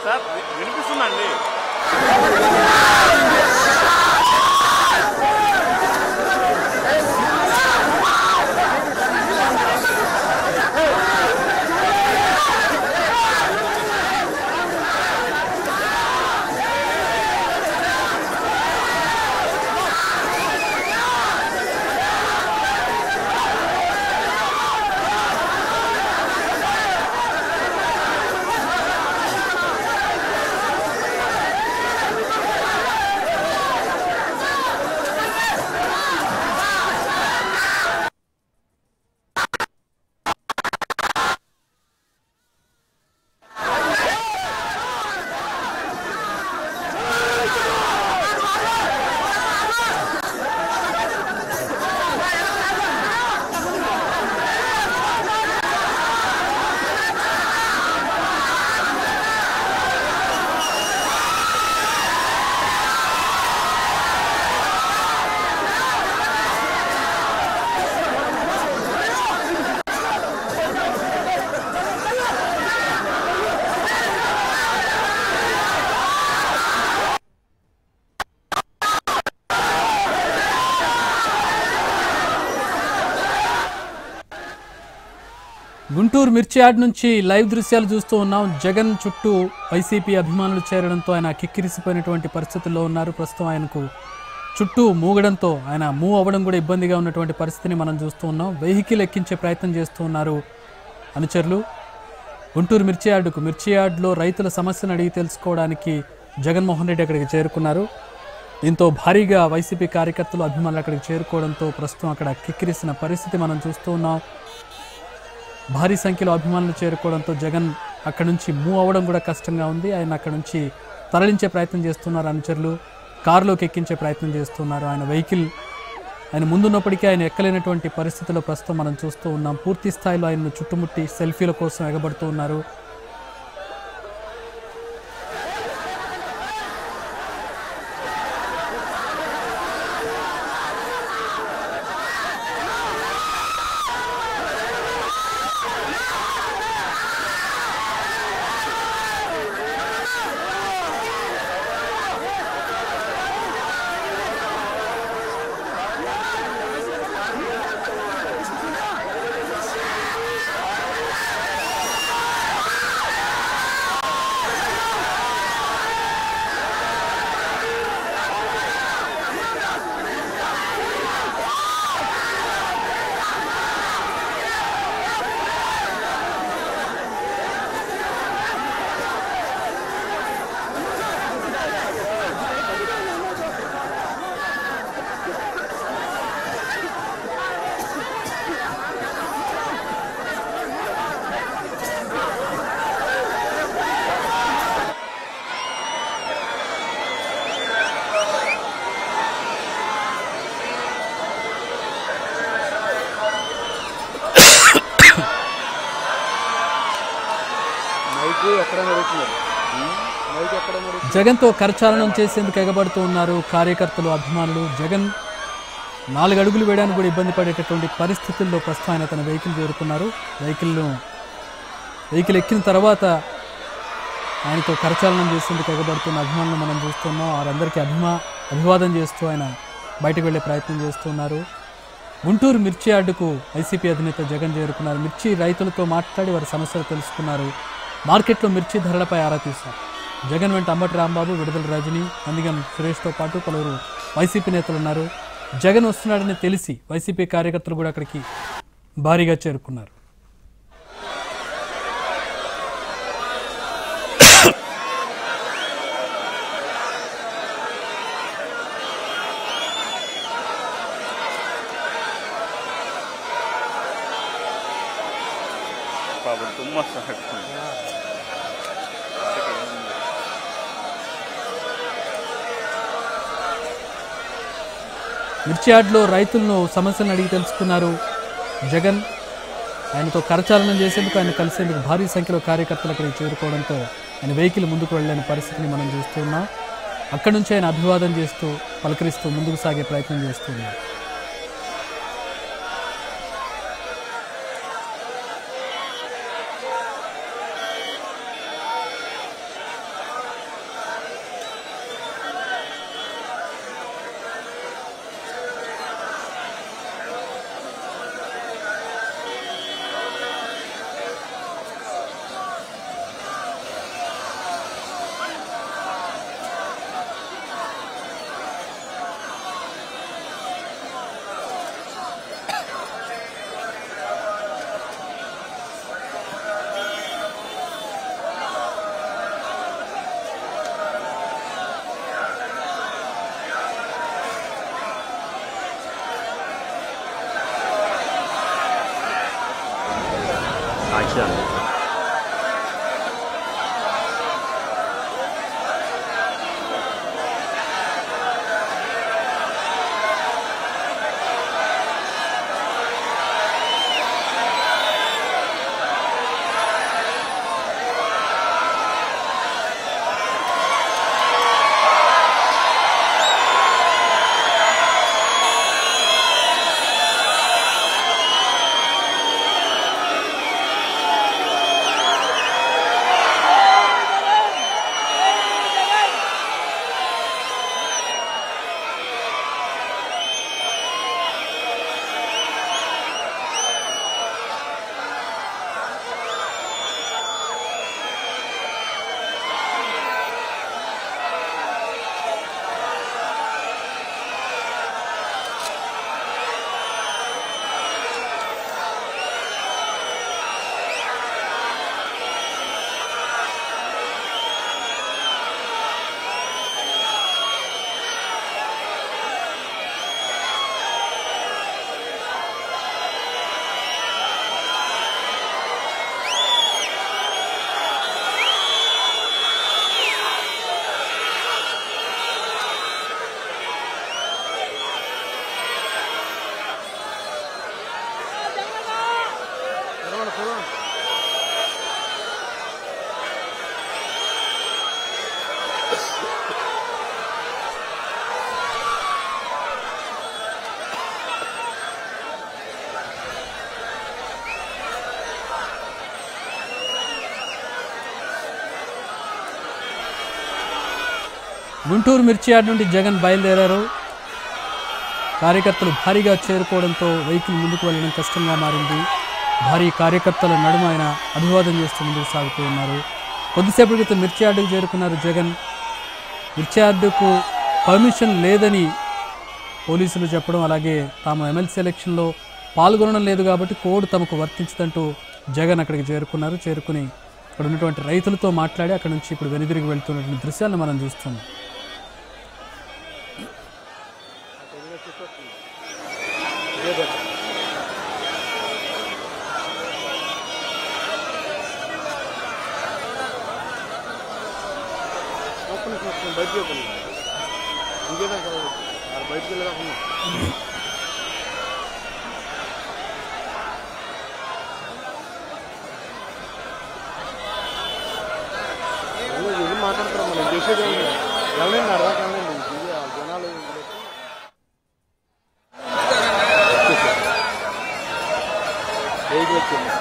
Sir వినిపిస్తుందండి. గుంటూరు మిర్చి yard నుంచి లైవ్ దృశ్యాలు చూస్తూ ఉన్నాం. జగన్ చుట్టూ వైసీపీ అభిమానులు చేరడంతో ఆయన కిక్కిరిసిపోయినటువంటి పరిస్థితుల్లో ఉన్నారు. ప్రస్తుతం ఆయనకు చుట్టూ మూగడంతో ఆయన మూవ్ అవ్వడం కూడా ఇబ్బందిగా ఉన్నటువంటి పరిస్థితిని మనం చూస్తూ ఉన్నాం. వెహికల్ ఎక్కించే ప్రయత్నం చేస్తూ ఉన్నారు అనుచరులు. గుంటూరు మిర్చి యార్డ్లో రైతుల సమస్యను అడిగి తెలుసుకోవడానికి జగన్మోహన్ రెడ్డి అక్కడికి చేరుకున్నారు. దీంతో భారీగా వైసీపీ కార్యకర్తలు అభిమానులు అక్కడికి చేరుకోవడంతో ప్రస్తుతం అక్కడ కిక్కిరిసిన పరిస్థితి మనం చూస్తూ ఉన్నాం. భారీ సంఖ్యలో అభిమానులు చేరుకోవడంతో జగన్ అక్కడి నుంచి మూవ్ అవ్వడం కూడా కష్టంగా ఉంది. ఆయన అక్కడి నుంచి తరలించే ప్రయత్నం చేస్తున్నారు అనుచరులు. కారులోకి ఎక్కించే ప్రయత్నం చేస్తున్నారు. ఆయన వెహికల్ ఆయన ముందున్నప్పటికీ ఆయన ఎక్కలేనటువంటి పరిస్థితుల్లో ప్రస్తుతం మనం చూస్తూ ఉన్నాం. పూర్తి స్థాయిలో ఆయనను చుట్టుముట్టి సెల్ఫీల కోసం ఎగబడుతూ ఉన్నారు. జగన్తో కరచాలనం చేసేందుకు ఎగబడుతూ ఉన్నారు కార్యకర్తలు, అభిమానులు. జగన్ 4 అడుగులు వేయడానికి కూడా ఇబ్బంది పడేటటువంటి పరిస్థితుల్లో ప్రస్తుతం ఆయన తన వెహికల్ చేరుకున్నారు. వెహికల్ ఎక్కిన తర్వాత ఆయనతో కరచాలనం చేసేందుకు ఎగబడుతున్న అభిమానులు మనం చూస్తున్నాం. వారందరికీ అభివాదం చేస్తూ ఆయన బయటకు వెళ్లే ప్రయత్నం చేస్తున్నారు. గుంటూరు మిర్చి యార్డుకు వైసీపీ అధినేత జగన్ చేరుకున్నారు. మిర్చి రైతులతో మాట్లాడి వారి సమస్యలు తెలుసుకున్నారు. మార్కెట్లో మిర్చి ధరలపై ఆరా తీశారు. జగన్ వెంట అంబటి రాంబాబు, విడుదల రజని, నందిగం సురేష్తో పాటు పలువురు వైసీపీ నేతలు ఉన్నారు. జగన్ వస్తున్నాడని తెలిసి వైసీపీ కార్యకర్తలు కూడా అక్కడికి భారీగా చేరుకున్నారు. మిర్చి యార్డ్లో రైతులను సమస్యలను అడిగి తెలుసుకున్నారు జగన్. ఆయనతో కరచాలనం చేసేందుకు, ఆయన కలిసేందుకు భారీ సంఖ్యలో కార్యకర్తలు అక్కడికి చేరుకోవడంతో ఆయన వెహికల్ ముందుకు వెళ్ళలేని పరిస్థితిని మనం చూస్తున్నాం. అక్కడి నుంచి ఆయన అభివాదం చేస్తూ పలకరిస్తూ ముందుకు సాగే ప్రయత్నం చేస్తున్నారు. గుంటూరు మిర్చి యార్డ్ నుండి జగన్ బయలుదేరారు. కార్యకర్తలు భారీగా చేరుకోవడంతో వెహికల్ ముందుకు వెళ్ళడం కష్టంగా మారింది. భారీ కార్యకర్తల నడుమ ఆయన అభివాదం చేస్తూ ముందుకు సాగుతూ ఉన్నారు. కొద్దిసేపటి క్రితం మిర్చి యార్డుకు చేరుకున్నారు జగన్. మిర్చి యార్డుకు పర్మిషన్ లేదని పోలీసులు చెప్పడం, అలాగే తాము ఎమ్మెల్సీ ఎలక్షన్లో పాల్గొనడం లేదు కాబట్టి కోడ్ తమకు వర్తించదంటూ జగన్ అక్కడికి చేరుకున్నారు. చేరుకుని అక్కడ ఉన్నటువంటి రైతులతో మాట్లాడి అక్కడ నుంచి ఇప్పుడు వెనుదిరిగి వెళ్తున్నటువంటి దృశ్యాలను మనం చూస్తున్నాం. మాట్లాడతారు మనం చేసేది ఎవరైనా అర్థం జనాలు వచ్చింది.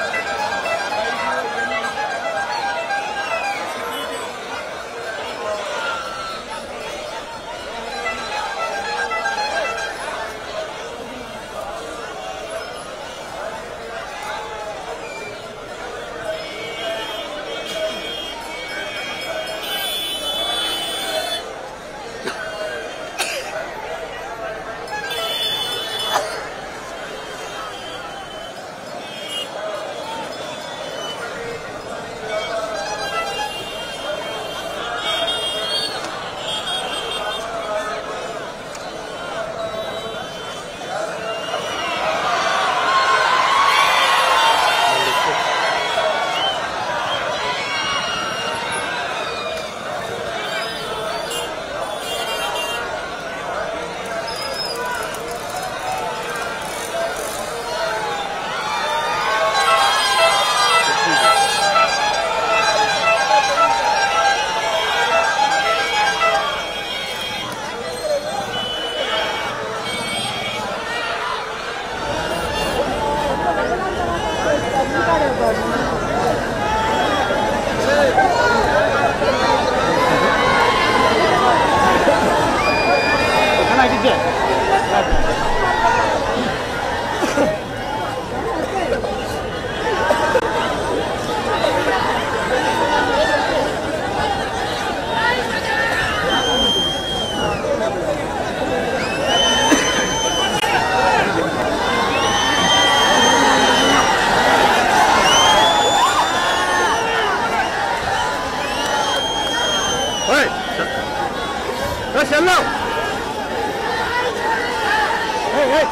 Hey, hey!